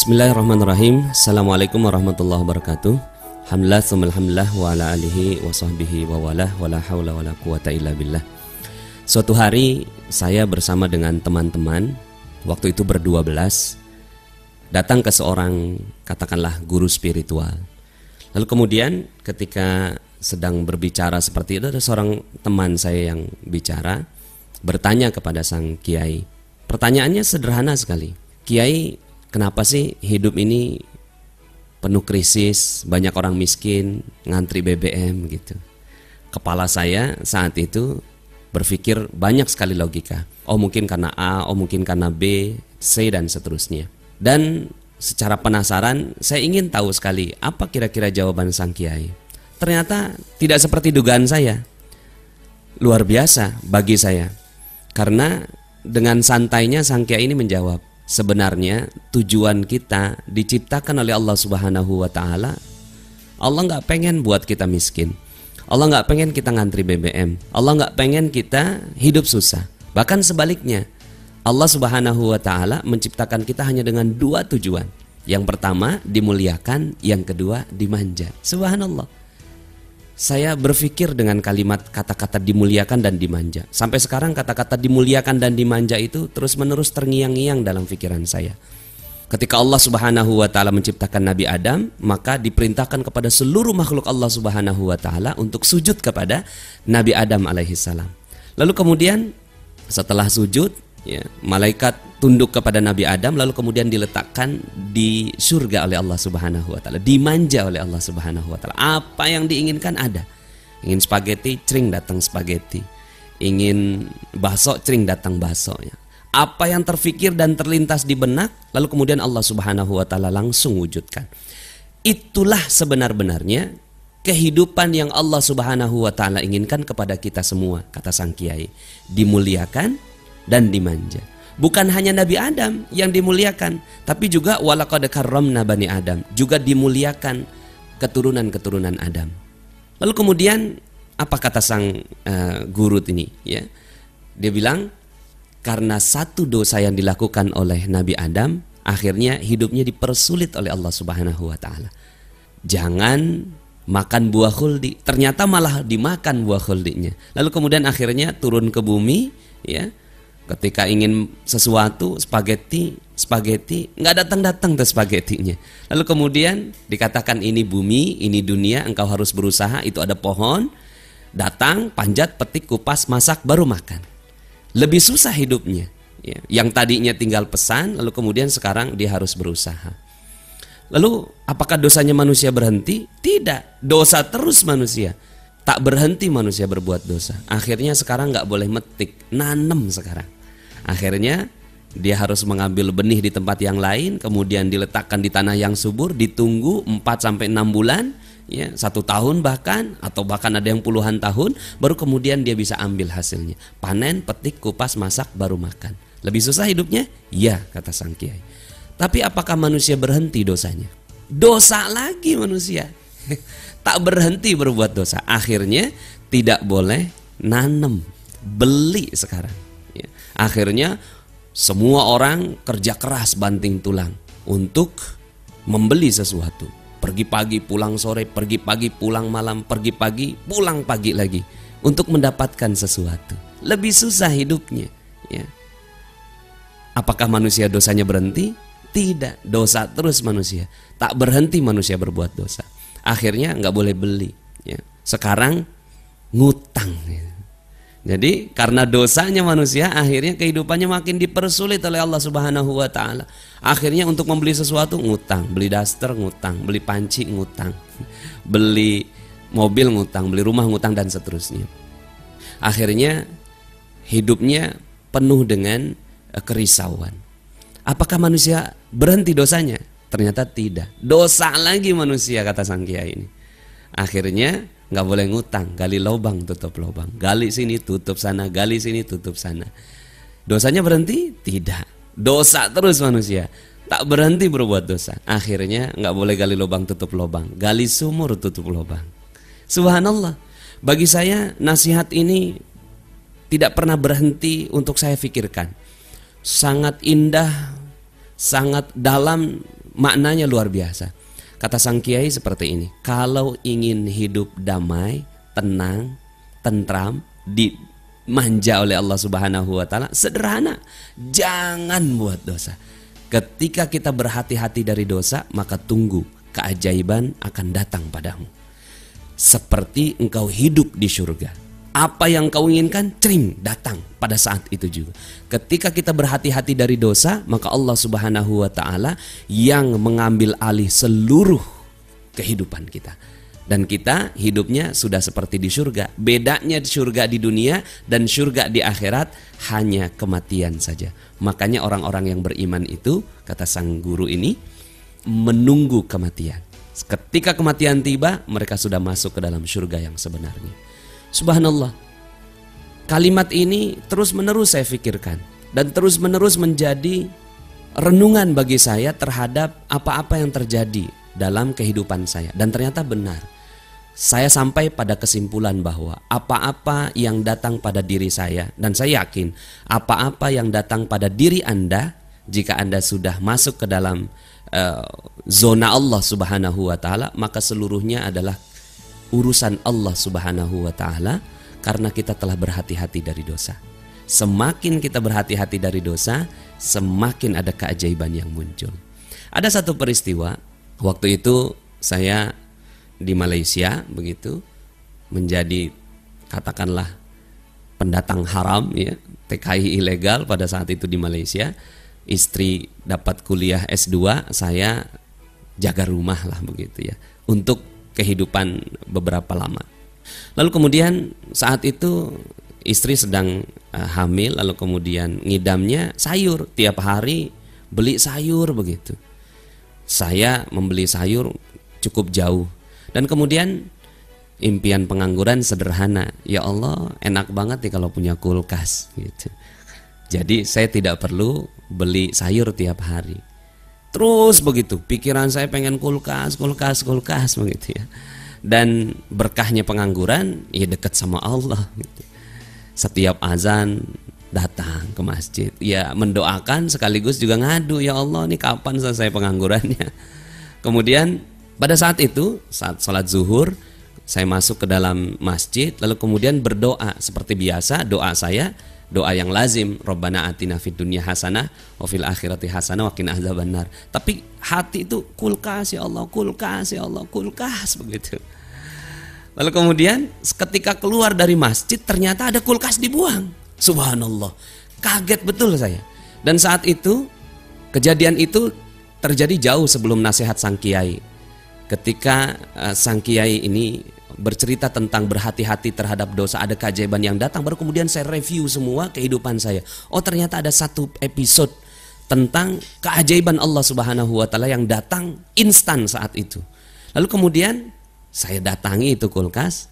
Bismillahirrahmanirrahim. Assalamualaikum warahmatullahi wabarakatuh. Alhamdulillah, alhamdulillah wa ala alihi wa sahbihi wa walah wa la hawla wa la quwata illa billah. Suatu hari saya bersama dengan teman-teman, waktu itu ber-12, datang ke seorang katakanlah guru spiritual. Lalu kemudian ketika sedang berbicara seperti itu, ada seorang teman saya yang bicara, bertanya kepada sang kiai. Pertanyaannya sederhana sekali. Kiai, kenapa sih hidup ini penuh krisis, banyak orang miskin, ngantri BBM gitu. Kepala saya saat itu berpikir banyak sekali logika. Oh mungkin karena A, oh mungkin karena B, C dan seterusnya. Dan secara penasaran saya ingin tahu sekali apa kira-kira jawaban sang kiai. Ternyata tidak seperti dugaan saya. Luar biasa bagi saya. Karena dengan santainya sang kiai ini menjawab, sebenarnya tujuan kita diciptakan oleh Allah Subhanahu wa Ta'ala. Allah nggak pengen buat kita miskin. Allah nggak pengen kita ngantri BBM. Allah nggak pengen kita hidup susah. Bahkan sebaliknya, Allah Subhanahu wa Ta'ala menciptakan kita hanya dengan dua tujuan. Yang pertama dimuliakan, yang kedua dimanja. Subhanallah. Saya berpikir dengan kalimat kata-kata dimuliakan dan dimanja. Sampai sekarang kata-kata dimuliakan dan dimanja itu terus-menerus terngiang-ngiang dalam pikiran saya. Ketika Allah Subhanahu wa Ta'ala menciptakan Nabi Adam, maka diperintahkan kepada seluruh makhluk Allah Subhanahu wa Ta'ala untuk sujud kepada Nabi Adam alaihissalam. Lalu kemudian setelah sujud, ya, malaikat tunduk kepada Nabi Adam, lalu kemudian diletakkan di surga oleh Allah Subhanahu wa Ta'ala, dimanja oleh Allah Subhanahu wa Ta'ala. Apa yang diinginkan ada. Ingin spaghetti, cring datang spaghetti. Ingin bakso, cring datang bakso, ya. Apa yang terfikir dan terlintas di benak, lalu kemudian Allah Subhanahu wa Ta'ala langsung wujudkan. Itulah sebenar-benarnya kehidupan yang Allah Subhanahu wa Ta'ala inginkan kepada kita semua, kata sang kiai. Dimuliakan dan dimanja. Bukan hanya Nabi Adam yang dimuliakan, tapi juga walaqad karramna bani Adam, juga dimuliakan keturunan-keturunan Adam. Lalu kemudian apa kata sang guru ini, ya? Dia bilang, karena satu dosa yang dilakukan oleh Nabi Adam, akhirnya hidupnya dipersulit oleh Allah Subhanahu wa Ta'ala. Jangan makan buah khuldi, ternyata malah dimakan buah khuldinya. Lalu kemudian akhirnya turun ke bumi, ya. Ketika ingin sesuatu, spaghetti, nggak datang-datang tuh spagettinya. Lalu kemudian dikatakan ini bumi, ini dunia, engkau harus berusaha, itu ada pohon, datang, panjat, petik, kupas, masak, baru makan. Lebih susah hidupnya, ya. Yang tadinya tinggal pesan, lalu kemudian sekarang dia harus berusaha. Lalu apakah dosanya manusia berhenti? Tidak, dosa terus manusia. Tak berhenti manusia berbuat dosa. Akhirnya sekarang nggak boleh metik, nanam sekarang. Akhirnya dia harus mengambil benih di tempat yang lain, kemudian diletakkan di tanah yang subur, ditunggu 4-6 bulan, ya, 1 tahun bahkan, atau bahkan ada yang puluhan tahun, baru kemudian dia bisa ambil hasilnya. Panen, petik, kupas, masak, baru makan. Lebih susah hidupnya? Ya, kata sang kiai. Tapi apakah manusia berhenti dosanya? Dosa lagi manusia. Tak berhenti berbuat dosa. Akhirnya tidak boleh nanam, beli sekarang. Akhirnya semua orang kerja keras banting tulang untuk membeli sesuatu. Pergi pagi pulang sore, pergi pagi pulang malam, pergi pagi pulang pagi lagi untuk mendapatkan sesuatu. Lebih susah hidupnya, ya. Apakah manusia dosanya berhenti? Tidak, dosa terus manusia. Tak berhenti manusia berbuat dosa. Akhirnya nggak boleh beli, ya. Sekarang ngutang, ya. Jadi karena dosanya manusia, akhirnya kehidupannya makin dipersulit oleh Allah Subhanahu wa Ta'ala. Akhirnya untuk membeli sesuatu ngutang, beli daster ngutang, beli panci ngutang, beli mobil ngutang, beli rumah ngutang dan seterusnya. Akhirnya hidupnya penuh dengan kerisauan. Apakah manusia berhenti dosanya? Ternyata tidak. Dosa lagi manusia, kata sang kiai ini. Akhirnya nggak boleh ngutang, gali lubang tutup lubang, gali sini tutup sana, gali sini tutup sana. Dosanya berhenti? Tidak. Dosa terus manusia, tak berhenti berbuat dosa. Akhirnya nggak boleh gali lubang tutup lubang, gali sumur tutup lubang. Subhanallah. Bagi saya nasihat ini tidak pernah berhenti untuk saya pikirkan. Sangat indah, sangat dalam maknanya luar biasa. Kata sang kiai seperti ini, kalau ingin hidup damai, tenang, tentram, dimanja oleh Allah Subhanahu wa taala, sederhana, jangan buat dosa. Ketika kita berhati-hati dari dosa, maka tunggu keajaiban akan datang padamu. Seperti engkau hidup di surga. Apa yang kau inginkan, cering, datang pada saat itu juga. Ketika kita berhati-hati dari dosa, maka Allah Subhanahu wa taala yang mengambil alih seluruh kehidupan kita. Dan kita hidupnya sudah seperti di surga. Bedanya di surga di dunia dan surga di akhirat hanya kematian saja. Makanya orang-orang yang beriman itu, kata sang guru ini, menunggu kematian. Ketika kematian tiba, mereka sudah masuk ke dalam surga yang sebenarnya. Subhanallah, kalimat ini terus menerus saya pikirkan dan terus menerus menjadi renungan bagi saya terhadap apa-apa yang terjadi dalam kehidupan saya. Dan ternyata benar, saya sampai pada kesimpulan bahwa apa-apa yang datang pada diri saya, dan saya yakin apa-apa yang datang pada diri Anda, jika Anda sudah masuk ke dalam zona Allah Subhanahu wa taala, maka seluruhnya adalah urusan Allah Subhanahu wa taala, karena kita telah berhati-hati dari dosa. Semakin kita berhati-hati dari dosa, semakin ada keajaiban yang muncul. Ada satu peristiwa, waktu itu saya di Malaysia begitu, menjadi katakanlah pendatang haram ya, TKI ilegal pada saat itu di Malaysia. Istri dapat kuliah S2, saya jaga rumah lah begitu ya, untuk kehidupan beberapa lama. Lalu kemudian saat itu istri sedang hamil, lalu kemudian ngidamnya sayur, tiap hari beli sayur begitu. Saya membeli sayur cukup jauh, dan kemudian impian pengangguran sederhana, ya Allah enak banget nih kalau punya kulkas gitu. Jadi saya tidak perlu beli sayur tiap hari. Terus begitu, pikiran saya pengen kulkas begitu ya. Dan berkahnya pengangguran, ya dekat sama Allah gitu. Setiap azan datang ke masjid, ya mendoakan sekaligus juga ngadu, ya Allah nih kapan selesai penganggurannya. Kemudian pada saat itu, saat sholat zuhur, saya masuk ke dalam masjid, lalu kemudian berdoa seperti biasa. Doa saya, doa yang lazim, Rabbana atina fid dunya hasanah wa fil akhirati hasanah wa qina adzabannar. Tapi hati itu kulkas, ya Allah, kulkas, ya Allah, kulkas begitu. Lalu kemudian ketika keluar dari masjid, ternyata ada kulkas dibuang. Subhanallah, kaget betul saya. Dan saat itu, kejadian itu terjadi jauh sebelum nasihat sang kiai. Ketika sang kiai ini bercerita tentang berhati-hati terhadap dosa, ada keajaiban yang datang, baru kemudian saya review semua kehidupan saya. Oh ternyata ada satu episode tentang keajaiban Allah Subhanahu wa taala yang datang instan saat itu. Lalu kemudian saya datangi itu kulkas.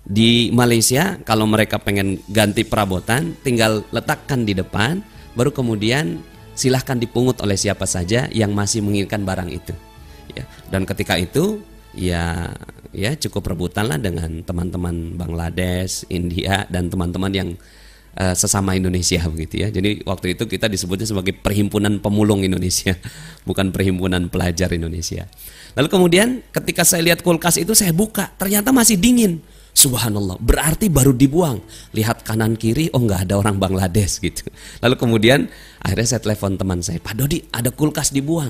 Di Malaysia kalau mereka pengen ganti perabotan, tinggal letakkan di depan, baru kemudian silahkan dipungut oleh siapa saja yang masih menginginkan barang itu ya. Dan ketika itu ya cukup rebutan lah dengan teman-teman Bangladesh, India, dan teman-teman yang sesama Indonesia begitu ya. Jadi waktu itu kita disebutnya sebagai Perhimpunan Pemulung Indonesia, bukan Perhimpunan Pelajar Indonesia. Lalu kemudian ketika saya lihat kulkas itu, saya buka, ternyata masih dingin. Subhanallah, berarti baru dibuang. Lihat kanan kiri, oh nggak ada orang Bangladesh gitu. Lalu kemudian akhirnya saya telepon teman saya, Pak Dodi, ada kulkas dibuang.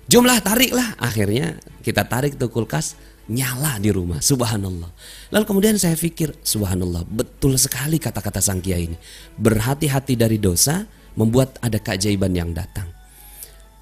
Jomlah, tariklah. Akhirnya kita tarik tuh kulkas, nyala di rumah. Subhanallah. Lalu kemudian saya pikir, subhanallah, betul sekali kata-kata sang kiai ini. Berhati-hati dari dosa membuat ada keajaiban yang datang.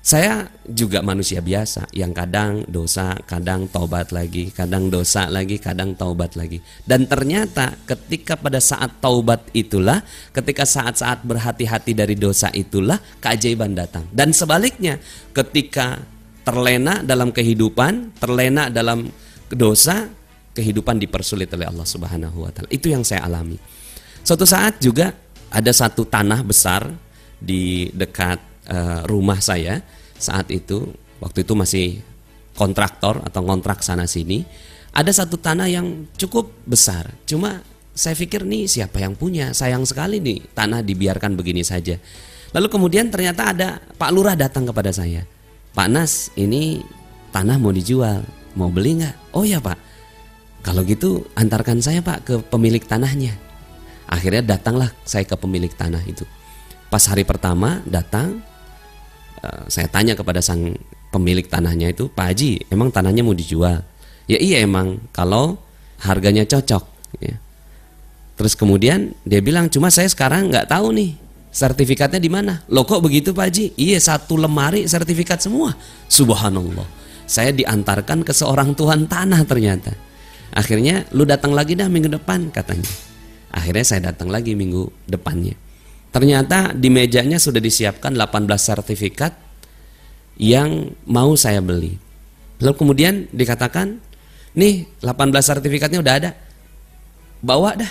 Saya juga manusia biasa yang kadang dosa, kadang taubat lagi, kadang dosa lagi, kadang taubat lagi. Dan ternyata ketika pada saat taubat itulah, ketika saat-saat berhati-hati dari dosa itulah keajaiban datang. Dan sebaliknya, ketika terlena dalam kehidupan, terlena dalam dosa, kehidupan dipersulit oleh Allah Subhanahu wa taala. Itu yang saya alami. Suatu saat juga ada satu tanah besar di dekat rumah saya. Saat itu, waktu itu masih kontraktor atau kontrak sana sini. Ada satu tanah yang cukup besar. Cuma saya pikir nih siapa yang punya, sayang sekali nih tanah dibiarkan begini saja. Lalu kemudian ternyata ada Pak Lurah datang kepada saya. Pak Nas, ini tanah mau dijual, mau beli nggak? Oh ya Pak, kalau gitu antarkan saya Pak ke pemilik tanahnya. Akhirnya datanglah saya ke pemilik tanah itu. Pas hari pertama datang, saya tanya kepada sang pemilik tanahnya itu, Pak Haji, emang tanahnya mau dijual? Ya iya emang, kalau harganya cocok. Ya. Terus kemudian dia bilang, cuma saya sekarang nggak tahu nih sertifikatnya di mana. Loh kok begitu Pak Haji? Iya, 1 lemari sertifikat semua. Subhanallah. Saya diantarkan ke seorang tuan tanah ternyata. Akhirnya lu datang lagi dah minggu depan katanya. Akhirnya saya datang lagi minggu depannya. Ternyata di mejanya sudah disiapkan 18 sertifikat yang mau saya beli. Lalu kemudian dikatakan, nih 18 sertifikatnya udah ada, bawa dah.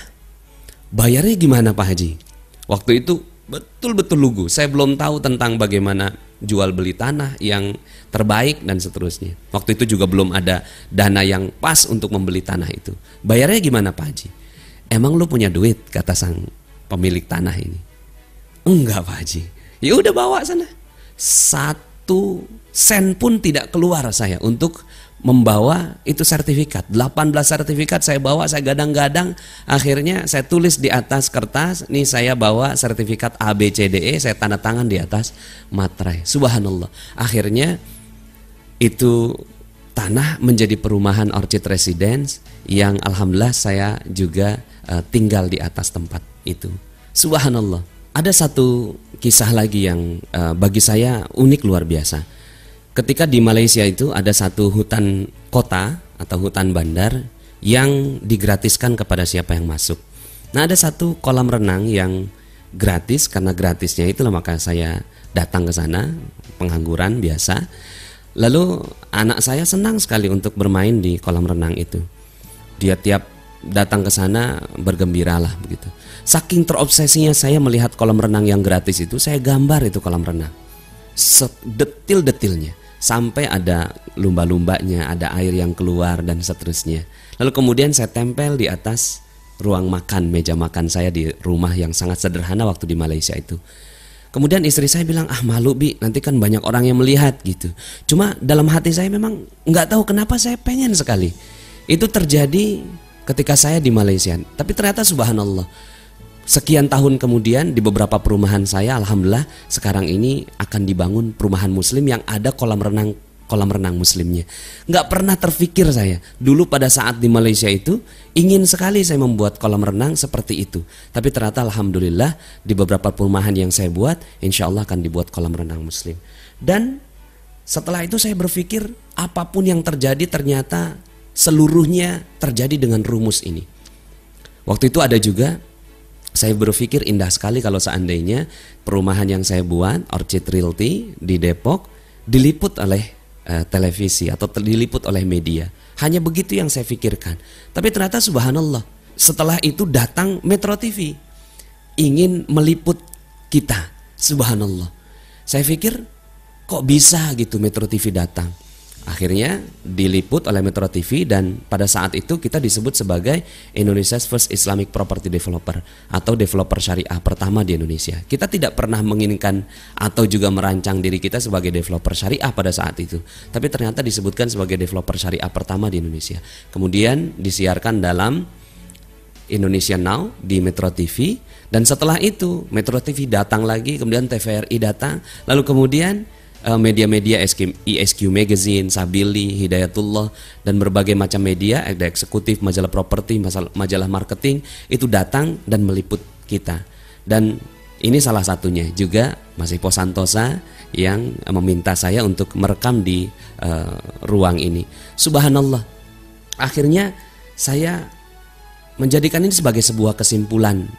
Bayarnya gimana Pak Haji? Waktu itu betul-betul lugu. Saya belum tahu tentang bagaimana jual beli tanah yang terbaik dan seterusnya. Waktu itu juga belum ada dana yang pas untuk membeli tanah itu. Bayarnya gimana Pak Haji? Emang lu punya duit, kata sang pemilik tanah ini. Enggak Pak Haji. Ya udah bawa sana. 1 sen pun tidak keluar saya untuk membawa itu sertifikat. 18 sertifikat saya bawa, saya gadang-gadang. Akhirnya saya tulis di atas kertas, nih saya bawa sertifikat ABCDE, saya tanda tangan di atas materai. Subhanallah. Akhirnya itu tanah menjadi perumahan Orchid Residence yang alhamdulillah saya juga tinggal di atas tempat itu. Subhanallah. Ada satu kisah lagi yang bagi saya unik luar biasa. Ketika di Malaysia itu ada satu hutan kota atau hutan bandar yang digratiskan kepada siapa yang masuk. Nah, ada satu kolam renang yang gratis, karena gratisnya itulah maka saya datang ke sana, pengangguran biasa. Lalu anak saya senang sekali untuk bermain di kolam renang itu. Dia tiap datang ke sana bergembiralah begitu. Saking terobsesinya saya melihat kolam renang yang gratis itu, saya gambar itu kolam renang sedetil-detilnya, sampai ada lumba-lumbanya, ada air yang keluar dan seterusnya. Lalu kemudian saya tempel di atas ruang makan, meja makan saya di rumah yang sangat sederhana waktu di Malaysia itu. Kemudian istri saya bilang, malu Bi, nanti kan banyak orang yang melihat gitu. Cuma dalam hati saya memang nggak tahu kenapa saya pengen sekali. Itu terjadi ketika saya di Malaysia. Tapi ternyata subhanallah, sekian tahun kemudian di beberapa perumahan saya, alhamdulillah sekarang ini akan dibangun perumahan muslim yang ada kolam renang muslimnya. Nggak pernah terfikir saya dulu pada saat di Malaysia itu ingin sekali saya membuat kolam renang seperti itu. Tapi ternyata alhamdulillah di beberapa perumahan yang saya buat, insya Allah akan dibuat kolam renang muslim. Dan setelah itu saya berpikir apapun yang terjadi ternyata seluruhnya terjadi dengan rumus ini. Waktu itu ada juga, saya berpikir indah sekali kalau seandainya perumahan yang saya buat, Orchid Realty di Depok, diliput oleh televisi atau diliput oleh media. Hanya begitu yang saya pikirkan. Tapi ternyata subhanallah, setelah itu datang Metro TV ingin meliput kita. Subhanallah. Saya pikir kok bisa gitu Metro TV datang. Akhirnya diliput oleh Metro TV dan pada saat itu kita disebut sebagai Indonesia's First Islamic Property Developer atau developer syariah pertama di Indonesia. Kita tidak pernah menginginkan atau juga merancang diri kita sebagai developer syariah pada saat itu, tapi ternyata disebutkan sebagai developer syariah pertama di Indonesia. Kemudian disiarkan dalam Indonesia Now di Metro TV, dan setelah itu Metro TV datang lagi, kemudian TVRI datang, lalu kemudian media-media ISQ Magazine, Sabili, Hidayatullah, dan berbagai macam media, ada eksekutif, majalah properti, majalah marketing, itu datang dan meliput kita. Dan ini salah satunya juga Mas Ipo Santosa yang meminta saya untuk merekam di ruang ini. Subhanallah, akhirnya saya menjadikan ini sebagai sebuah kesimpulan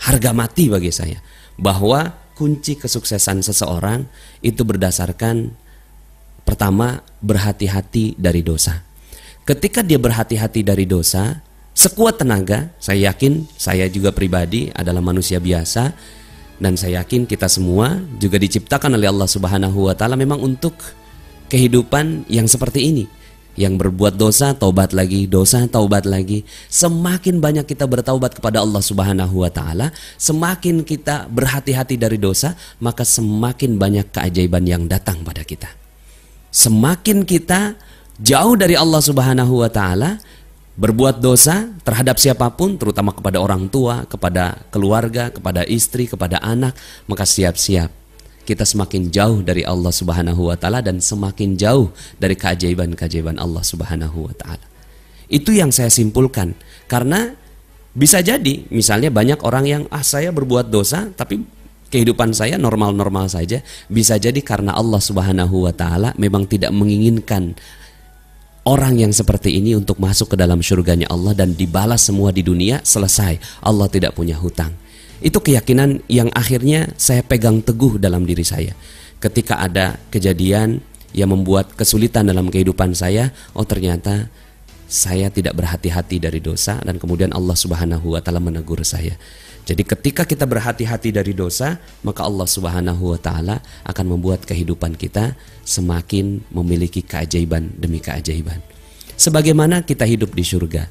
harga mati bagi saya, bahwa kunci kesuksesan seseorang itu berdasarkan pertama, berhati-hati dari dosa. Ketika dia berhati-hati dari dosa, sekuat tenaga, saya yakin saya juga pribadi adalah manusia biasa, dan saya yakin kita semua juga diciptakan oleh Allah Subhanahu wa taala memang untuk kehidupan yang seperti ini. Yang berbuat dosa, taubat lagi, dosa, taubat lagi. Semakin banyak kita bertaubat kepada Allah Subhanahu wa taala, semakin kita berhati-hati dari dosa, maka semakin banyak keajaiban yang datang pada kita. Semakin kita jauh dari Allah Subhanahu wa taala, berbuat dosa terhadap siapapun, terutama kepada orang tua, kepada keluarga, kepada istri, kepada anak, maka siap-siap kita semakin jauh dari Allah Subhanahu wa taala dan semakin jauh dari keajaiban-keajaiban Allah Subhanahu wa taala. Itu yang saya simpulkan. Karena bisa jadi misalnya banyak orang yang saya berbuat dosa tapi kehidupan saya normal-normal saja. Bisa jadi karena Allah Subhanahu wa taala memang tidak menginginkan orang yang seperti ini untuk masuk ke dalam surganya Allah dan dibalas semua di dunia, selesai. Allah tidak punya hutang. Itu keyakinan yang akhirnya saya pegang teguh dalam diri saya. Ketika ada kejadian yang membuat kesulitan dalam kehidupan saya, oh ternyata saya tidak berhati-hati dari dosa dan kemudian Allah Subhanahu wa taala menegur saya. Jadi ketika kita berhati-hati dari dosa, maka Allah Subhanahu wa taala akan membuat kehidupan kita semakin memiliki keajaiban demi keajaiban. Sebagaimana kita hidup di surga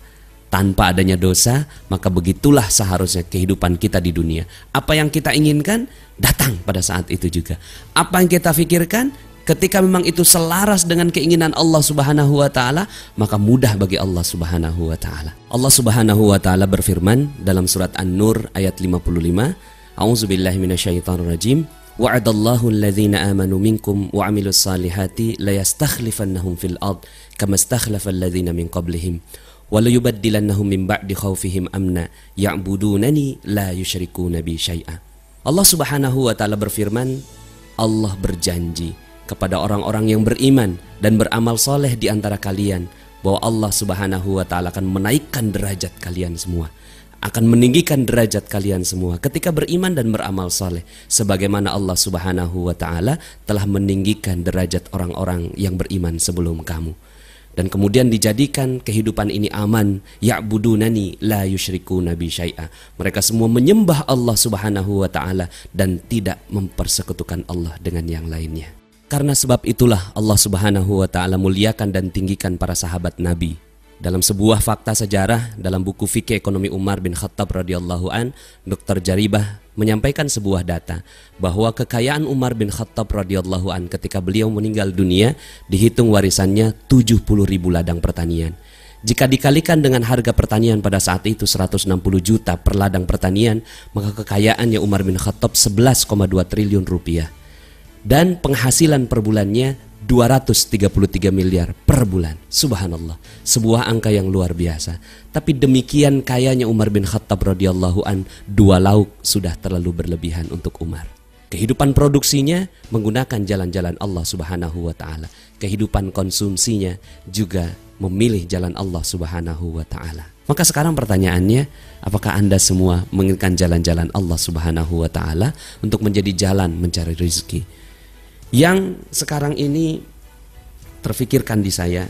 tanpa adanya dosa, maka begitulah seharusnya kehidupan kita di dunia. Apa yang kita inginkan datang pada saat itu juga. Apa yang kita pikirkan ketika memang itu selaras dengan keinginan Allah Subhanahu wa taala, maka mudah bagi Allah Subhanahu wa taala. Allah Subhanahu wa taala berfirman dalam surat An-Nur ayat 55, A'udzubillahi minasyaitonirrajim. Wa'adallahu alladhina amanu minkum wa 'amilus salihati la yastakhlifannahum fil ard kama istakhlafal ladzina min qablihim wa la yubaddilannahum min ba'di khaufihim amna ya'budunani la yusyrikuna bi syai'a. Allah Subhanahu wa taala berfirman, Allah berjanji kepada orang-orang yang beriman dan beramal soleh di antara kalian bahwa Allah Subhanahu wa taala akan menaikkan derajat kalian semua, akan meninggikan derajat kalian semua ketika beriman dan beramal soleh, sebagaimana Allah Subhanahu wa taala telah meninggikan derajat orang-orang yang beriman sebelum kamu. Dan kemudian dijadikan kehidupan ini aman, ya'budunani la yusyrikuna bi syai'a. Mereka semua menyembah Allah Subhanahu wa taala dan tidak mempersekutukan Allah dengan yang lainnya. Karena sebab itulah Allah Subhanahu wa taala muliakan dan tinggikan para sahabat Nabi. Dalam sebuah fakta sejarah dalam buku Fikih Ekonomi Umar bin Khattab radhiyallahu an, Dr. Jaribah menyampaikan sebuah data bahwa kekayaan Umar bin Khattab radhiyallahu an ketika beliau meninggal dunia dihitung warisannya 70.000 ladang pertanian. Jika dikalikan dengan harga pertanian pada saat itu 160 juta per ladang pertanian, maka kekayaannya Umar bin Khattab 11,2 triliun rupiah. Dan penghasilan per bulannya 233 miliar per bulan. Subhanallah, sebuah angka yang luar biasa. Tapi demikian kayanya Umar bin Khattab radhiyallahu an, 2 lauk sudah terlalu berlebihan untuk Umar. Kehidupan produksinya menggunakan jalan-jalan Allah Subhanahu wa taala. Kehidupan konsumsinya juga memilih jalan Allah Subhanahu wa taala. Maka sekarang pertanyaannya, apakah Anda semua menginginkan jalan-jalan Allah Subhanahu wa taala untuk menjadi jalan mencari rezeki? Yang sekarang ini terfikirkan di saya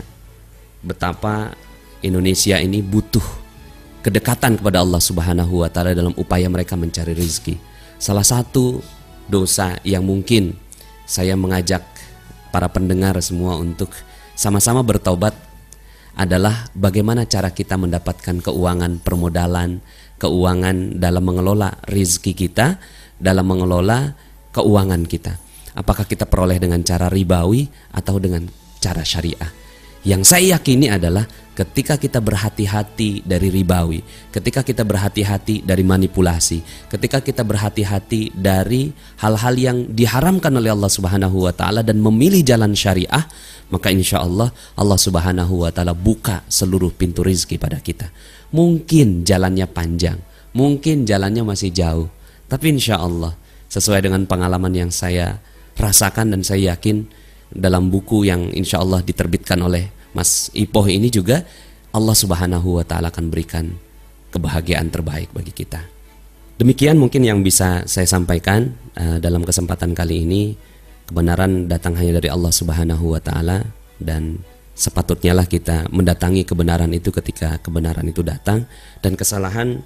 betapa Indonesia ini butuh kedekatan kepada Allah Subhanahu wa taala dalam upaya mereka mencari rezeki. Salah satu dosa yang mungkin saya mengajak para pendengar semua untuk sama-sama bertaubat adalah bagaimana cara kita mendapatkan keuangan permodalan, keuangan dalam mengelola rezeki kita, dalam mengelola keuangan kita. Apakah kita peroleh dengan cara ribawi atau dengan cara syariah? Yang saya yakini adalah ketika kita berhati-hati dari ribawi, ketika kita berhati-hati dari manipulasi, ketika kita berhati-hati dari hal-hal yang diharamkan oleh Allah Subhanahu wa taala dan memilih jalan syariah, maka insya Allah Allah Subhanahu wa taala buka seluruh pintu rezeki pada kita. Mungkin jalannya panjang, mungkin jalannya masih jauh, tapi insya Allah sesuai dengan pengalaman yang saya rasakan dan saya yakin dalam buku yang insya Allah diterbitkan oleh Mas Ipoh ini juga, Allah Subhanahu wa taala akan berikan kebahagiaan terbaik bagi kita. Demikian mungkin yang bisa saya sampaikan dalam kesempatan kali ini. Kebenaran datang hanya dari Allah Subhanahu wa taala dan sepatutnya lah kita mendatangi kebenaran itu ketika kebenaran itu datang, dan kesalahan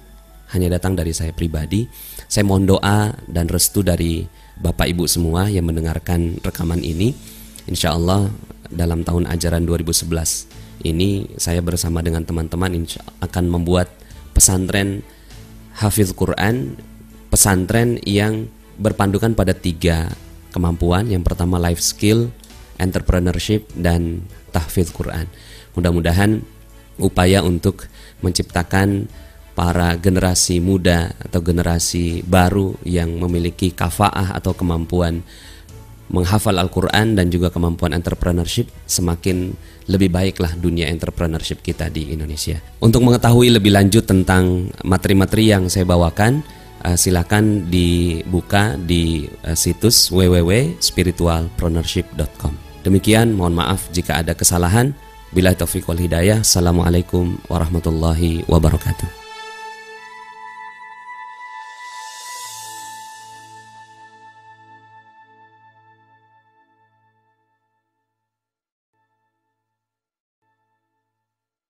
hanya datang dari saya pribadi. Saya mohon doa dan restu dari Bapak Ibu semua yang mendengarkan rekaman ini. Insya Allah dalam tahun ajaran 2011 ini saya bersama dengan teman-teman akan membuat pesantren Hafiz Quran, pesantren yang berpandukan pada 3 kemampuan. Yang pertama life skill, entrepreneurship, dan tahfidz Quran. Mudah-mudahan upaya untuk menciptakan para generasi muda atau generasi baru yang memiliki kafaah atau kemampuan menghafal Al-Quran dan juga kemampuan entrepreneurship, semakin lebih baiklah dunia entrepreneurship kita di Indonesia. Untuk mengetahui lebih lanjut tentang materi-materi yang saya bawakan, silakan dibuka di situs www.spiritualpreneurship.com. Demikian, mohon maaf jika ada kesalahan. Billahi taufiq wal hidayah. Assalamualaikum warahmatullahi wabarakatuh.